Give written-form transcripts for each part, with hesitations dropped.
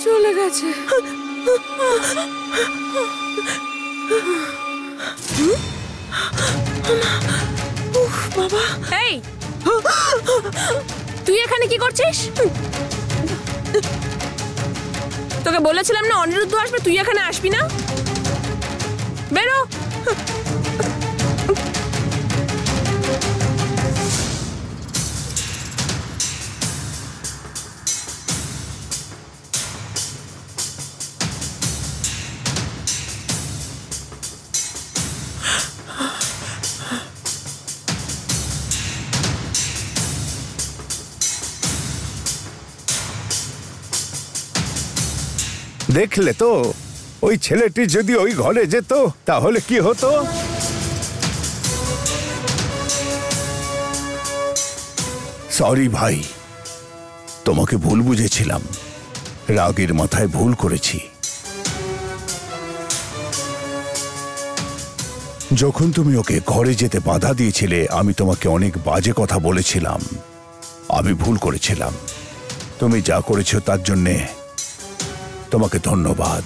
চলে গেছে। বাবা, এই তুই এখানে কি করছিস? তোকে বলেছিলাম না অনিরুদ্ধ আসবে, তুই এখানে আসবি না। বেরো। দেখলে তো, ওই ছেলেটি যদি ওই ঘরে যেত তাহলে কি হতো? সরি ভাই, তোমাকে ভুল বুঝেছিলাম, রাগের মাথায় ভুল করেছি। যখন তুমি ওকে ঘরে যেতে বাধা দিয়েছিলে আমি তোমাকে অনেক বাজে কথা বলেছিলাম। আমি ভুল করেছিলাম। তুমি যা করেছো তার জন্যে তোমাকে ধন্যবাদ।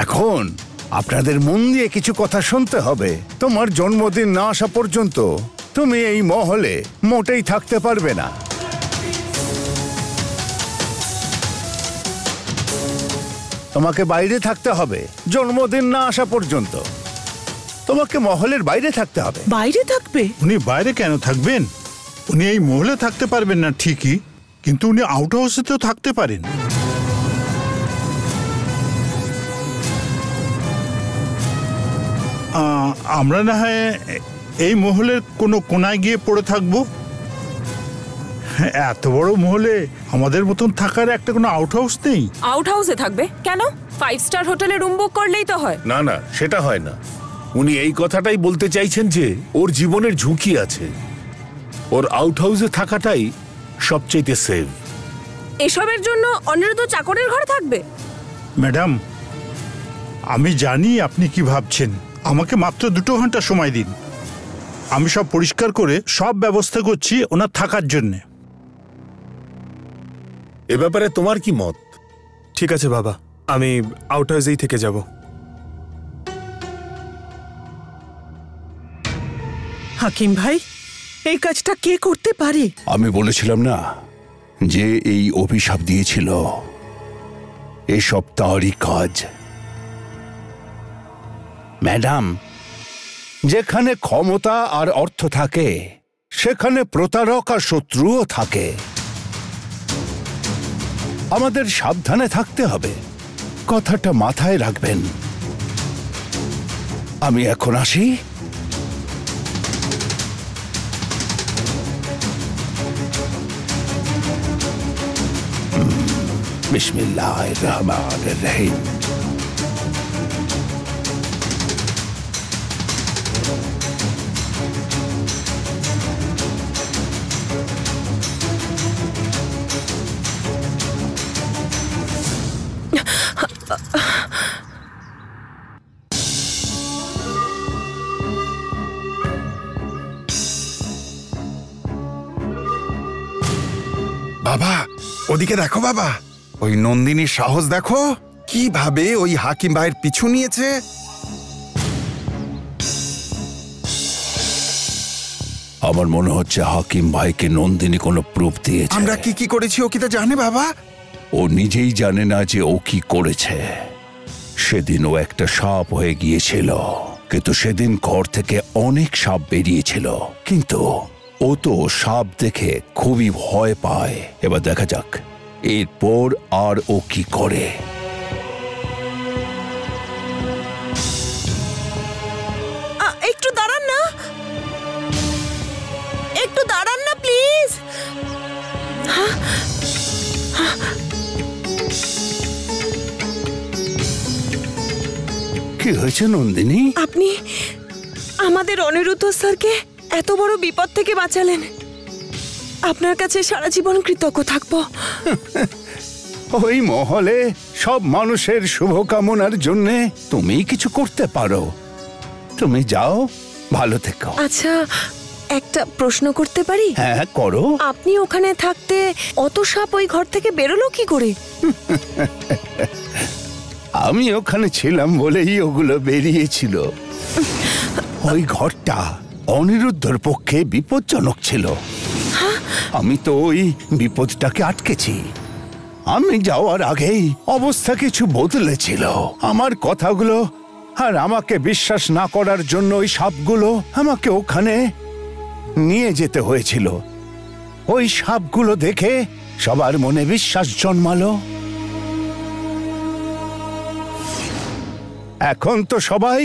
এখন আপনাদের মন দিয়ে কিছু কথা শুনতে হবে। তোমার জন্মদিন না আসা পর্যন্ত তুমি এই মহলে মোটেই থাকতে পারবে না। তোমাকে বাইরে থাকতে হবে জন্মদিন না আসা পর্যন্ত। তোমাকে মহলের বাইরে থাকতে হবে। বাইরে থাকবে? উনি বাইরে কেন থাকবেন? উনি এই মহলে থাকতে পারবেন না ঠিকই, কিন্তু উনি আউট হাউসেতেও থাকতে পারেন। আমরা না হয় এই মহলের কোনো কোনায় গিয়ে পড়ে থাকবো। এত বড় মহলে আমাদের মতন থাকার একটা কোনো আউট হাউস নেই। আউট হাউসে থাকবে কেন? 5 স্টার হোটেলে রুম বুক করলেই তো হয়। না না, সেটা হয় না। উনি এই কথাটাই বলতে চাইছেন যে ওর জীবনের ঝুঁকি আছে, ওর আউট হাউসে থাকাটাই সবচেয়ে সেফ। এসবের জন্য অনিরুদ্ধ চাকরের ঘরে থাকবে? ম্যাডাম, আমি জানি আপনি কি ভাবছেন। আমাকে মাত্র 2 ঘন্টা সময় দিন, আমি সব পরিষ্কার করে সব ব্যবস্থা করছি ওনার থাকার জন্যে। এ ব্যাপারে তোমার কি মত? ঠিক আছে বাবা, আমি আউট হাউসেই থেকে যাব। হাকিম ভাই, এই কাজটা কে করতে পারে? আমি বলেছিলাম না যে এই অভিশাপ দিয়েছিল, এসব তারই কাজ। ম্যাডাম, যেখানে ক্ষমতা আর অর্থ থাকে সেখানে প্রতারক আর শত্রুও থাকে। আমাদের সাবধানে থাকতে হবে, কথাটা মাথায় রাখবেন। আমি এখন আসি। বিসমিল্লাহির রহমানির রহিম। বাবা, ওদিকে দেখো বাবা, ওই নন্দিনীর সাহস দেখো, কিভাবে ওই হাকিম ভাইয়ের পিছু নিয়েছে। আমার মনে হচ্ছে হাকিম ভাইকে নন্দিনী কোনো প্রুফ দিয়েছে। আমরা কি কি করেছি ও কি তা জানে বাবা? ও নিজেই জানে না যে ও কি করেছে। সেদিন ও একটা সাপ হয়ে গিয়েছিল, কিন্তু সেদিন ঘর থেকে অনেক সাপ বেরিয়েছিল, কিন্তু ও তো সাপ দেখে খুবই ভয় পায়। এবার দেখা যাক এরপর আর ও কি করে। একটু দাঁড়ান না, একটু দাঁড়ান না প্লিজ। কি হয়েছে নন্দিনী? আপনি আমাদের অনিরুদ্ধ স্যারকে এত বড় বিপদ থেকে বাঁচালেন। আপনার কাছে সারা জীবন কৃতজ্ঞ থাকবো। ওই মহলে সব মানুষের শুভকামনার জন্য তুমি কিছু করতে পারো। তুমি যাও, ভালো থেকো। আচ্ছা, একটা প্রশ্ন করতে পারি? হ্যাঁ, করো। আপনি ওখানে থাকতে অত সাপ ওই ঘর থেকে বেরোলো কি করে? আমি ওখানে ছিলাম বলেই ওগুলো বেরিয়েছিল। ওই ঘরটা অনিরুদ্ধর পক্ষে বিপজ্জনক ছিল। আমি তো ওই বিপদটাকে আটকেছি। আমি যাওয়ার আগেই অবস্থা কিছু বদলেছিল। আমার কথাগুলো আর আমাকে বিশ্বাস না করার জন্য ওই সাপগুলো আমাকে ওখানে নিয়ে যেতে হয়েছিল। ওই সাপগুলো দেখে সবার মনে বিশ্বাস জন্মালো। এখন তো সবাই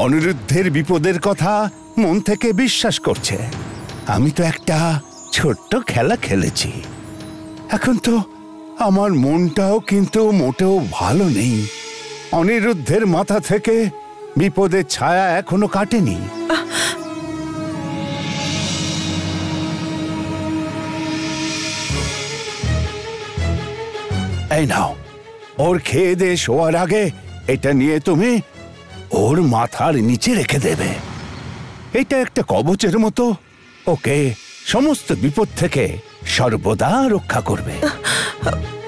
অনিরুদ্ধের বিপদের কথা মন থেকে বিশ্বাস করছে। আমি তো একটা ছোট্ট খেলা খেলেছি। এখন তো আমার মনটাও কিন্তু মোটেও ভালো নেই। অনিরুদ্ধের মাথা থেকে বিপদের ছায়া এখনো কাটেনি। এই নাও, ওর খেয়ে দিয়ে শোয়ার আগে এটা নিয়ে তুমি ওর মাথার নিচে রেখে দেবে। এটা একটা কবচের মতো ওকে সমস্ত বিপদ থেকে সর্বদা রক্ষা করবে।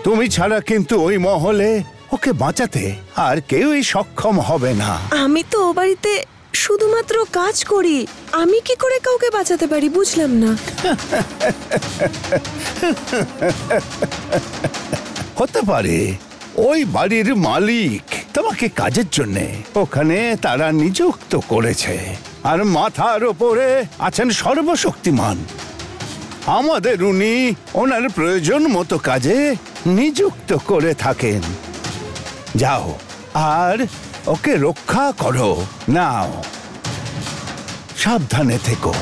তুমি ছাড়া কিন্তু ওই মহলে ওকে বাঁচাতে আর কেউই সক্ষম হবে না। আমি তো ও বাড়িতে শুধুমাত্র কাজ করি, আমি কি করে কাউকে বাঁচাতে পারি বুঝলাম না। হতে পারে ওই বাড়ির মালিক তোমাকে কাজের জন্য ওখানে তারা নিযুক্ত করেছে, আর মাথার ওপরে আছেন সর্বশক্তিমান। আমাদের উনি ওনার প্রয়োজন মতো কাজে নিযুক্ত করে থাকেন। যাও আর ওকে রক্ষা করো। নাও, সাবধানে থেকো।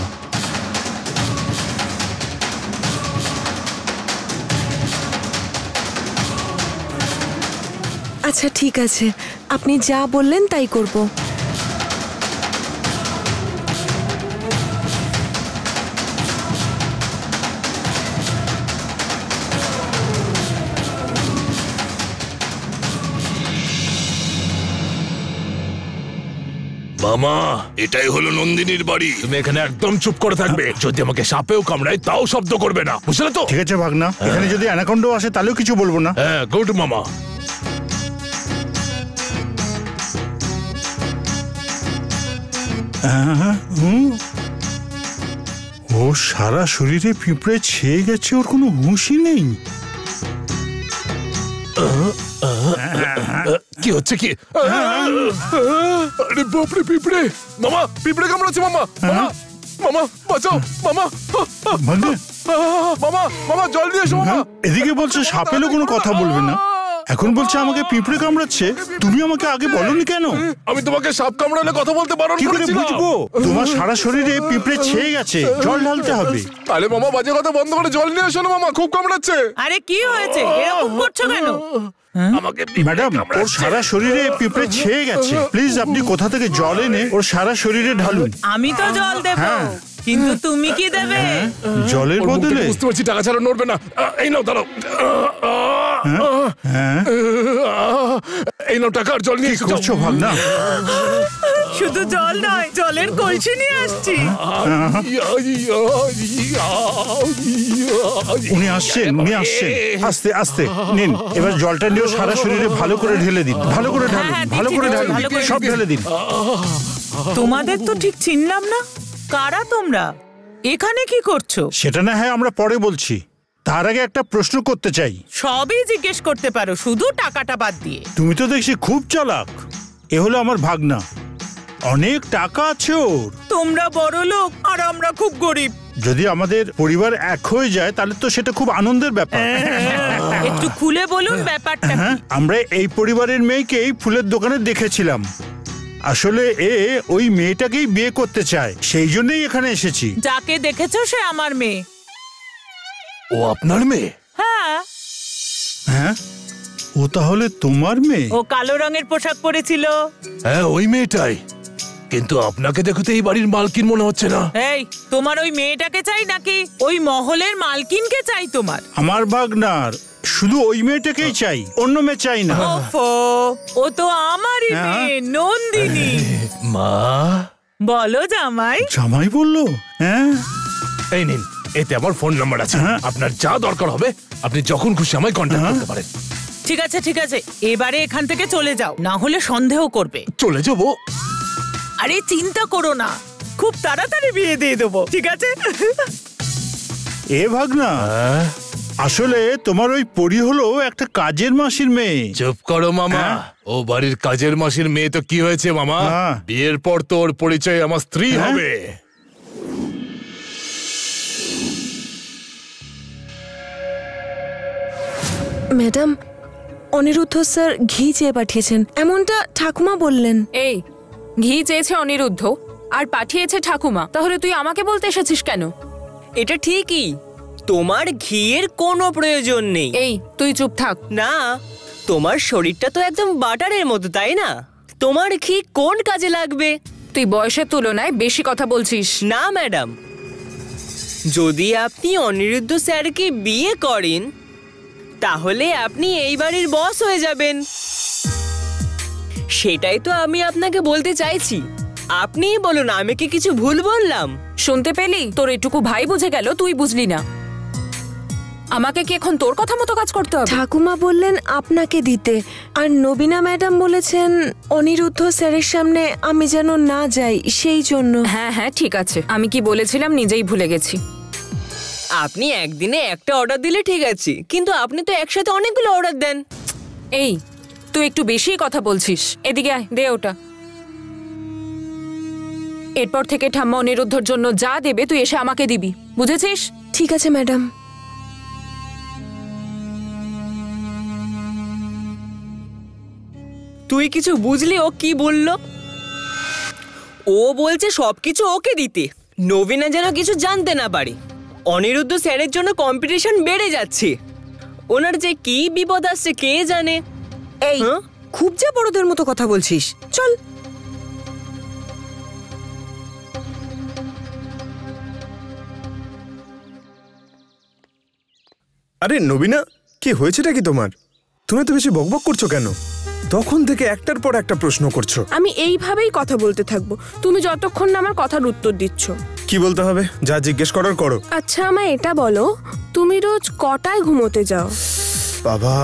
আচ্ছা ঠিক আছে, আপনি যা বললেন তাই করব। মামা, এটাই হলো নন্দিনীর বাড়ি। তুমি এখানে একদম চুপ করে থাকবে। যদি আমাকে সাপেও কামড়ায় তাও শব্দ করবে না, বুঝলে তো? ঠিক আছে ভাগনা, এখানে যদি অ্যানাকন্ডা আসে তাহলেও কিছু বলবো না। হ্যাঁ, গুড মামা। ও সারা শরীরে পিঁপড়ে ছেয়ে গেছে, ওর কোনো হুঁশই নেই। কি হচ্ছে কি? আরে বাপরে, পিঁপড়ে! মামা, পিঁপড়ে কামড়াচ্ছে মামা! মামা, মামা বাঁচাও! মামা, ভাগ্নে, মামা, মামা জল দিয়ে এসো মামা! এদিকে বলছে সাপ এলো কোনো কথা বলবে না, এখন বলছে আমাকে পিঁপড়ে কামড়াচ্ছে। তুমি আমাকে আগে বলনি কেন? আমি তোমাকে সাপ কামড়ালে কথা বলতে বারণ কি করে করেছিলাম। বুঝবো? তোমার সারা শরীরে পিঁপড়ে ছেয়ে গেছে, জল ঢালতে হবে। আরে মামা, বাজে কথা বন্ধ করে জল নিয়ে এসো না মামা, খুব কামড়াচ্ছে। আরে কি হয়েছে, এরকম করছো কেন? আমাকে ম্যাডাম, ওর সারা শরীরে পিঁপড়ে ছেয়ে গেছে। প্লিজ আপনি কোথা থেকে জল এনে ওর সারা শরীরে ঢালুন। আমি তো জল দেব, কিন্তু তুমি কি দেবে? জলের ওর মুখ থেকে বদলে বুঝতে পারছি টাকা ছাড়া নড়বে না। এই নাও, দাঁড়াও। এই নাও টাকা আর জল নিয়ে কি এসো। করছো ভাগনা? শুধু জল নয়, জলের কলসি নিয়ে আসছি। উনি আসছেন, উনি আসছেন। আস্তে আস্তে নিন, এবার জলটা নিয়ে সারা শরীরে ভালো করে ঢেলে দিন। ভালো করে ঢালুন, হ্যাঁ, ভালো করে দিচ্ছি, ঢালুন, ভালো করে সব ঢেলে দিন। তোমাদের তো ঠিক চিনলাম না, কারা তোমরা? এখানে কি করছো? সেটা না হয় আমরা পরে বলছি, তার আগে একটা প্রশ্ন করতে চাই। সবই জিজ্ঞেস করতে পারো, শুধু টাকাটা বাদ দিয়ে। তুমি তো দেখছি খুব চালাক। এ হলো আমার ভাগনা, অনেক টাকা আছে ওর। তোমরা বড় লোক আর আমরা খুব গরিব। যদি আমাদের পরিবার এক হয়ে যায় তাহলে তো সেটা খুব আনন্দের ব্যাপার। একটু খুলে বলুন ব্যাপারটা কি? হ্যাঁ, আমরা এই পরিবারের মেয়েকে এই ফুলের দোকানে দেখেছিলাম। আসলে এ ওই মেয়েটাকেই বিয়ে করতে চায়, সেই জন্যই এখানে এসেছি। যাকে দেখেছো সে আমার মেয়ে। ও আপনার মেয়ে? হ্যাঁ, হ্যাঁ, ও তাহলে তোমার মেয়ে? ও কালো রঙের পোশাক পরেছিল। হ্যাঁ, ওই মেয়েটাই। কিন্তু আপনাকে দেখো তো এই বাড়ির মালকিন মনে হচ্ছে না। এই, তোমার ওই মেয়েটাকে চাই নাকি ওই মহলের মালকিনকে চাই তোমার? আমার ভাগনার শুধু ওই মেয়েটাকেই চাই, অন্য মেয়ে চাই না। ওফো, ও তো আমারই মেয়ে নন্দিনী। মা, বলো জামাই। জামাই বললো? হ্যাঁ, এই নিন, এতে আমার ফোন নাম্বার আছে। আপনার যা দরকার হবে আপনি যখন খুশি আমায় কন্ট্যাক্ট করতে পারেন। ঠিক আছে ঠিক আছে, এবারে এখান থেকে চলে যাও, না হলে সন্দেহ করবে। চলে যাবো? আরে চিন্তা করো না, খুব তাড়াতাড়ি বিয়ে দিয়ে দেবো, ঠিক আছে? এ ভাগনা, আসলে তোমার ওই পরি হলো একটা কাজের মাসির মেয়ে। চুপ করো মামা। ও বাড়ির কাজের মাসির মেয়ে তো কি হয়েছে মামা? বিয়ের পর তো ওর পরিচয় আমার স্ত্রী হবে। ম্যাডাম, অনিরুদ্ধ স্যার ঘি চেয়ে পাঠিয়েছেন, এমনটা ঠাকুমা বললেন। এই, ঘি চেয়েছে অনিরুদ্ধ আর পাঠিয়েছে ঠাকুমা, তাহলে তুই আমাকে বলতে এসেছিস কেন? এটা ঠিকই, তোমার ঘিয়ের কোনো প্রয়োজন নেই। এই, তুই চুপ থাক। না, তোমার শরীরটা তো একদম বাটারের মতো, তাই না? তোমার ঘি কোন কাজে লাগবে? তুই বয়সের তুলনায় বেশি কথা বলছিস। না ম্যাডাম, যদি আপনি অনিরুদ্ধ স্যারকে বিয়ে করেন তাহলে আপনি এই বাড়ির বস হয়ে যাবেন। সেটাই তো আমি আপনাকে বলতে চাইছি। আপনিই বলুন, আমি কি কিছু ভুল বললাম? শুনতে পেলি? তোর এটুকু ভাই বুঝে গেল, তুই বুঝলি না। আমাকে কি এখন তোর কথা মতো কাজ করতে হবে? ঠাকুমা বললেন আপনাকে দিতে, আর নবীনা ম্যাডাম বলেছেন অনিরুদ্ধ স্যারের সামনে আমি যেন না যাই, সেই জন্য। হ্যাঁ হ্যাঁ, ঠিক আছে, আমি কি বলেছিলাম নিজেই ভুলে গেছি। আপনি একদিনে একটা অর্ডার দিলে ঠিক আছে, কিন্তু আপনি তো একসাথে অনেকগুলো অর্ডার দেন। এই, তুই একটু বেশি কথা বলছিস। এদিকে আয়, দে ওটা। এরপর থেকে ঠাম্মা অনিরুদ্ধর জন্য যা দেবে তুই এসে আমাকে দিবি, বুঝেছিস? ঠিক আছে ম্যাডাম। তুই কিছু বুঝলি ও কি বলল? ও বলছে সবকিছু ওকে দিতে, নবীনা যেন কিছু জানতে না পারে। অনিরুদ্ধ স্যারের জন্য কম্পিটিশন বেড়ে যাচ্ছে, ওনার যে কি বিপদ আসছে কে জানে। এই, খুব যা বড়দের মতো কথা বলছিস, চল। আরে নবীনা, কি হয়েছেটা কি তোমার? তুমি তো বেশি বকবক করছো কেন? তখন থেকে একটার পর একটা প্রশ্ন করছো। আমি এইভাবেই কথা বলতে থাকবো, তুমি যতক্ষণ না আমার কথার উত্তর দিচ্ছ। কি বলতে হবে? যা জিজ্ঞেস করার করো। আচ্ছা, আমায় এটা বলো, তুমি রোজ কটায় ঘুমোতে যাও? বাবা,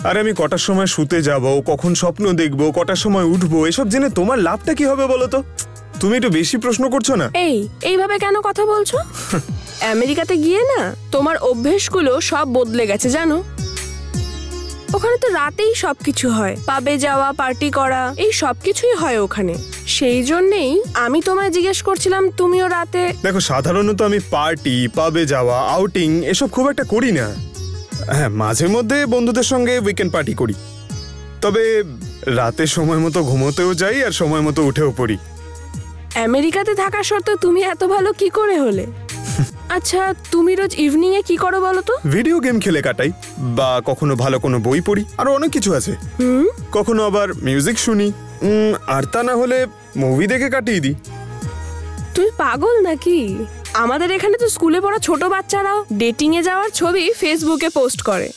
আরে আমি কটার সময় শুতে যাব, কখন স্বপ্ন দেখবো, কটার সময় উঠবো, এসব জেনে তোমার লাভটা কি হবে বলো তো? তুমি একটু বেশি প্রশ্ন করছো না? এইভাবে কেন কথা বলছো? আমেরিকাতে গিয়ে না তোমার অভ্যেসগুলো সব বদলে গেছে জানো। ওখানে তো রাতেই সবকিছু হয়, পাবে যাওয়া, পার্টি করা, এই সবকিছুই হয় ওখানে। সেই জন্যেই আমি তোমায় জিজ্ঞেস করছিলাম তুমিও রাতে। দেখো, সাধারণত আমি পার্টি, পাবে যাওয়া, আউটিং এসব খুব একটা করি না। হ্যাঁ, মাঝে মধ্যে বন্ধুদের সঙ্গে উইকেন্ড পার্টি করি, তবে রাতে সময় মতো ঘুমোতেও যাই আর সময় মতো উঠেও পড়ি। আমেরিকাতে থাকা সত্ত্বেও তুমি এত ভালো কি করে হলে? আচ্ছা, তুমি রোজ ইভিনিং এ কি করো বলো তো? ভিডিও গেম খেলে কাটাই, বা কখনো ভালো কোনো বই পড়ি, আরো অনেক কিছু আছে। কখনো আবার মিউজিক শুনি, আর তা না হলে মুভি দেখে কাটিয়ে দিই। তুই পাগল নাকি? আমাদের এখানে তো স্কুলে পড়া ছোট বাচ্চারাও ডেটিং এ যাওয়ার ছবি ফেসবুকে পোস্ট করে,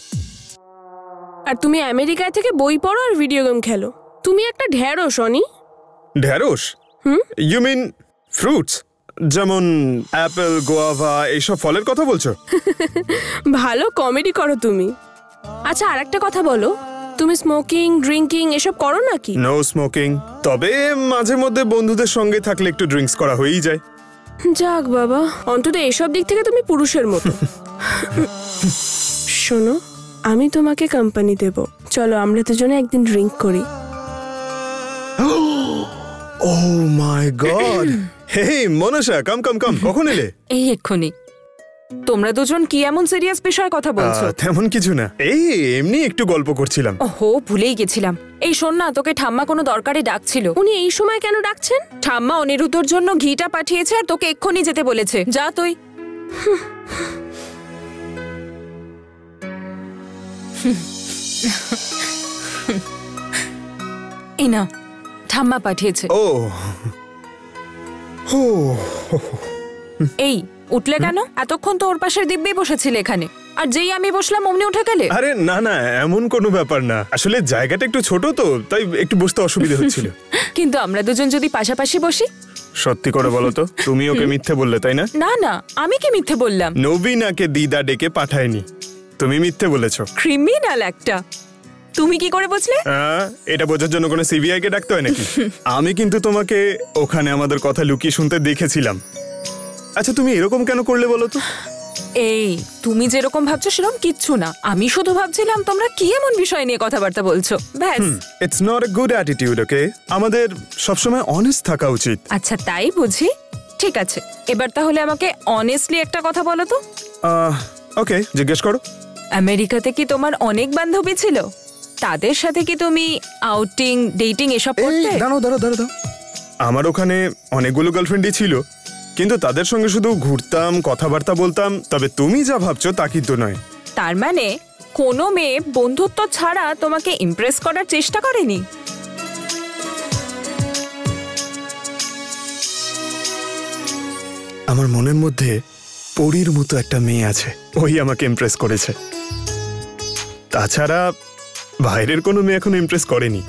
আর তুমি আমেরিকায় থেকে বই পড়ো আর ভিডিও গেম খেলো। তুমি একটা ঢ্যাঁড়স, অনি। ঢ্যাঁড়স? ইউ মিন ফ্রুটস, যেমন অ্যাপেল, গোয়াভা, এইসব ফলের কথা বলছো? ভালো কমেডি করো তুমি। আচ্ছা, আর একটা কথা বলো, তুমি স্মোকিং, ড্রিঙ্কিং এসব করো নাকি? নো স্মোকিং, তবে মাঝে মধ্যে বন্ধুদের সঙ্গে থাকলে একটু ড্রিঙ্কস করা হয়েই যায়। যাক বাবা, অন্তত এসব দিক থেকে তুমি পুরুষের মতো। শোনো, আমি তোমাকে কোম্পানি দেব, চলো আমরা দুজনে একদিন ড্রিঙ্ক করি। ও মাই গড! হেই মনসা, কাম কাম কাম, কখন এলে? এই এক্ষুনি। তোমরা দুজন কি এমন সিরিয়াস বিষয়ে কথা বলছো? তেমন কিছু না, এই এমনি একটু গল্প করছিলাম। ওহো, ভুলেই গেছিলাম। এই শোন না, তোকে ঠাম্মা কোনো দরকারে ডাকছিল। উনি এই সময় কেন ডাকছেন? ঠাম্মা অনিরুদ্ধর জন্য ঘিটা পাঠিয়েছে আর তোকে এক্ষুনি যেতে বলেছে। যা তুই। এই না, ঠাম্মা পাঠিয়েছে। ও এই উঠলে কেন? এতক্ষণ তো ওর পাশের দিব্যি বসেছিলে এখানে, আর যেই আমি বসলাম অমনি উঠে গেলে। আরে না না, এমন কোনো ব্যাপার না, আসলে জায়গাটা একটু ছোট তো তাই একটু বসতে অসুবিধা হচ্ছিল। কিন্তু আমরা দুজন যদি পাশাপাশি বসি? সত্যি করে বলো তো, তুমি ওকে মিথ্যে বললে তাই না? না না, আমি কি মিথ্যে বললাম? নবীনাকে দিদা ডেকে পাঠায়নি, তুমি মিথ্যে বলেছো। ক্রিমিনাল একটা। তুমি কি করে বুঝলে? এটা বোঝার জন্য কোনো সিবিআই কে ডাকতে হয় নাকি? আমি কিন্তু তোমাকে ওখানে আমাদের কথা লুকিয়ে শুনতে দেখেছিলাম। আচ্ছা তুমি এরকম কেন করলে বলো তো? এই তুমি যেরকম ভাবছো সেরকম কিচ্ছু না, আমি শুধু ভাবছিলাম তোমরা কি এমন বিষয় নিয়ে কথাবার্তা বলছো, ব্যাস। It's not a good attitude, okay? আমাদের সবসময় অনেস্ট থাকা উচিত। আচ্ছা তাই বুঝি, ঠিক আছে। এবার তাহলে আমাকে অনেস্টলি একটা কথা বলো তো। ওকে, জিজ্ঞেস করো। আমেরিকাতে কি তোমার অনেক বান্ধবী ছিল? তাদের সাথে কি তুমি আউটিং, ডেটিং এসব করতে? দাঁড়াও। আমার ওখানে অনেকগুলো গার্লফ্রেন্ডই ছিল, কিন্তু তাদের সঙ্গে শুধু ঘুরতাম, কথাবার্তা বলতাম। তবে তুমি যা ভাবছো তা কিন্তু নয়। তার মানে কোনো মেয়ে বন্ধুত্ব ছাড়া তোমাকে ইমপ্রেস করার চেষ্টা করেনি? আমার মনের মধ্যে পরীর মতো একটা মেয়ে আছে, ওই আমাকে ইমপ্রেস করেছে। তাছাড়া বাইরের কোনো মেয়ে এখনো ইমপ্রেস করেনি।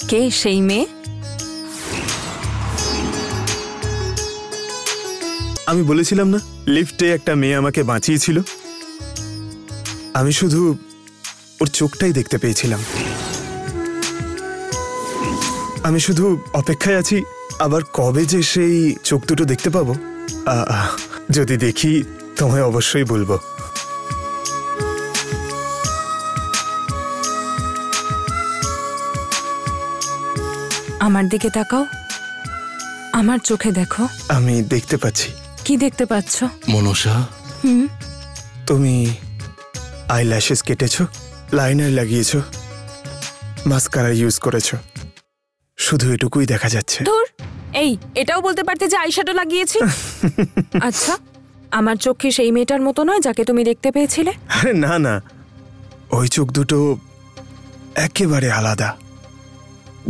কে সেই মেয়ে? আমি বলেছিলাম না, লিফটে একটা মেয়ে আমাকে বাঁচিয়েছিল। আমি শুধু ওর চোখটাই দেখতে পেয়েছিলাম। আমি শুধু অপেক্ষায় আছি আবার কবে যে সেই চোখ দুটো দেখতে পাবো। যদি দেখি তোমায় অবশ্যই বলবো। আমার দিকে তাকাও, আমার চোখে দেখো। আমি দেখতে পাচ্ছি। কি দেখতে পাচ্ছ? মনসা, তুমি আইল্যাশেস কেটেছো, লাইনার লাগিয়েছো, মাস্কারা ইউজ করেছো, শুধু এটুকুই দেখা যাচ্ছে। ধুর, এই এটাও বলতে পারতে যে আইশ্যাডো লাগিয়েছি। আচ্ছা, আমার চোখ কি সেই মেয়েটার মতো নয় যাকে তুমি দেখতে পেয়েছিলে? আরে না না, ওই চোখ দুটো একেবারে আলাদা,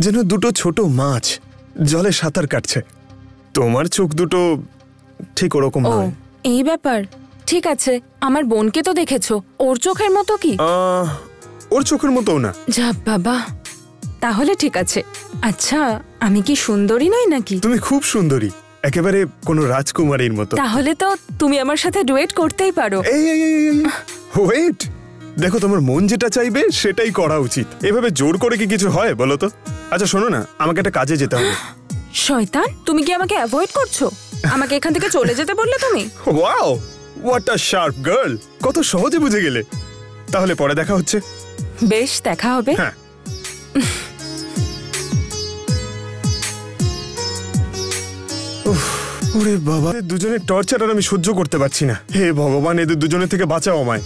যেন দুটো ছোট মাছ জলে সাঁতার কাটছে। তোমার চোখ দুটো ঠিক ওরকম ও, নয়। এই ব্যাপার। ঠিক আছে, আমার বোনকে তো দেখেছো, ওর চোখের মতো কি? ওর চোখের মতো না। যা বাবা, তাহলে ঠিক আছে। আচ্ছা, আমি কি সুন্দরী নই নাকি? তুমি খুব সুন্দরী, একেবারে কোনো রাজকুমারীর মতো। তাহলে তো তুমি আমার সাথে ডুয়েট করতেই পারো। ওয়েট, দেখো তোমার মন যেটা চাইবে সেটাই করা উচিত। এভাবে জোর করে কি কিছু হয় বলো তো? আচ্ছা শোনো না, আমাকে একটা কাজে যেতে হবে। শয়তান, তুমি কি আমাকে অ্যাভয়েড করছো? আমাকে এখান থেকে চলে যেতে বললে তুমি? Wow, what a sharp girl, কত সহজে বুঝে গেলে। তাহলে পরে দেখা হচ্ছে। বেশ, দেখা হবে। হ্যাঁ। ওরে বাবা, দুজনের টর্চার আর আমি সহ্য করতে পারছি না। হে ভগবান, এদের দুজনের থেকে বাঁচাও আমায়।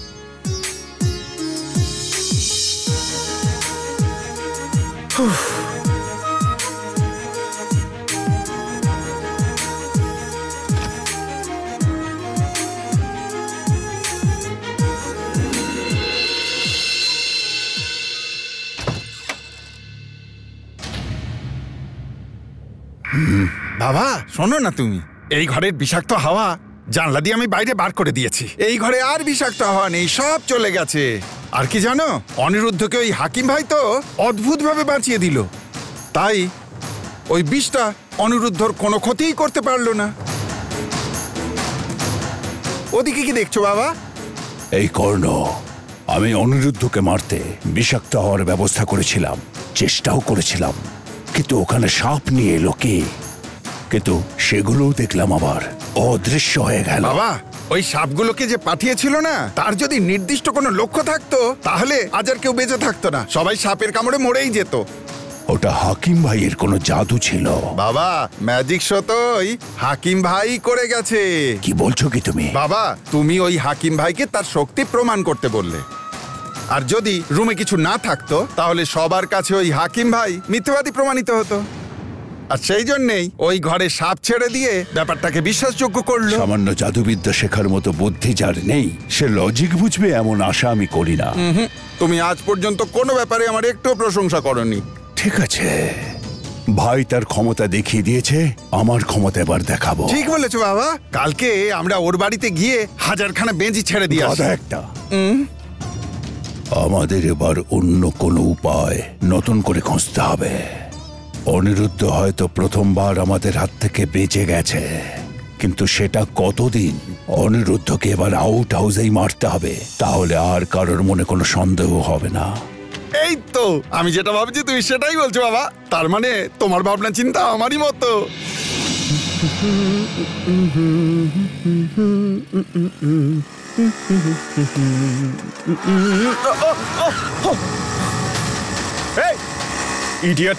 বাবা শোনো না, তুমি এই ঘরের বিষাক্ত হাওয়া জানলা দিয়ে আমি বাইরে বার করে দিয়েছি। এই ঘরে আর বিষাক্ত হাওয়া নেই, সব চলে গেছে। আর কি জানো, অনিরুদ্ধকে ওই হাকিম ভাই তো অদ্ভুতভাবে বাঁচিয়ে দিল, তাই ওই বিষটা অনিরুদ্ধর কোনো ক্ষতিই করতে পারলো না। ওদিকে কি দেখছো বাবা? এই কর্ণ, আমি অনিরুদ্ধকে মারতে বিষাক্ত হওয়ার ব্যবস্থা করেছিলাম, চেষ্টাও করেছিলাম, কিন্তু ওখানে সাপ নিয়ে এলো কে? কিন্তু সেগুলোও দেখলাম আবার অদৃশ্য হয়ে গেল। বাবা, ওই সাপগুলোকে যে পাঠিয়েছিল না, তার যদি নির্দিষ্ট কোনো লক্ষ্য থাকতো তাহলে আজ আর কেউ বেঁচে থাকতো না, সবাই সাপের কামড়ে মরেই যেত। ওটা হাকিম ভাইয়ের কোনো জাদু ছিল। বাবা, ম্যাজিক শো তো ওই হাকিম ভাই করে গেছে। কি বলছো কি তুমি? বাবা, তুমি ওই হাকিম ভাইকে তার শক্তি প্রমাণ করতে বললে, আর যদি রুমে কিছু না থাকতো তাহলে সবার কাছে ওই হাকিম ভাই মিথ্যাবাদী প্রমাণিত হতো। আর সেই জন্যেই ওই ঘরে সাপ ছেড়ে দিয়ে ব্যাপারটাকে বিশ্বাসযোগ্য করলো। সামান্য জাদুবিদ্যা শেখার মতো বুদ্ধি যার নেই, সে লজিক বুঝবে এমন আশা আমি করি না। তুমি আজ পর্যন্ত কোনো ব্যাপারে আমার একটু প্রশংসা করনি। ঠিক আছে, ভাই তার ক্ষমতা দেখিয়ে দিয়েছে, আমার ক্ষমতা এবার দেখাবো। ঠিক বলেছো বাবা, কালকে আমরা ওর বাড়িতে গিয়ে হাজারখানা বেঞ্চি ছেড়ে দিয়ে আসবো। একটা আমাদের এবার অন্য কোনো উপায় নতুন করে খুঁজতে হবে। অনিরুদ্ধ হয়তো প্রথমবার আমাদের হাত থেকে বেঁচে গেছে, কিন্তু সেটা কতদিন? অনিরুদ্ধকে এবার আউট হাউসেই মারতে হবে, তাহলে আর কারোর মনে কোনো সন্দেহ হবে না। এই তো আমি যেটা ভাবছি তুমি সেটাই বলছো বাবা, তার মানে তোমার ভাবনা চিন্তা আমারই মতো। ইডিয়েট,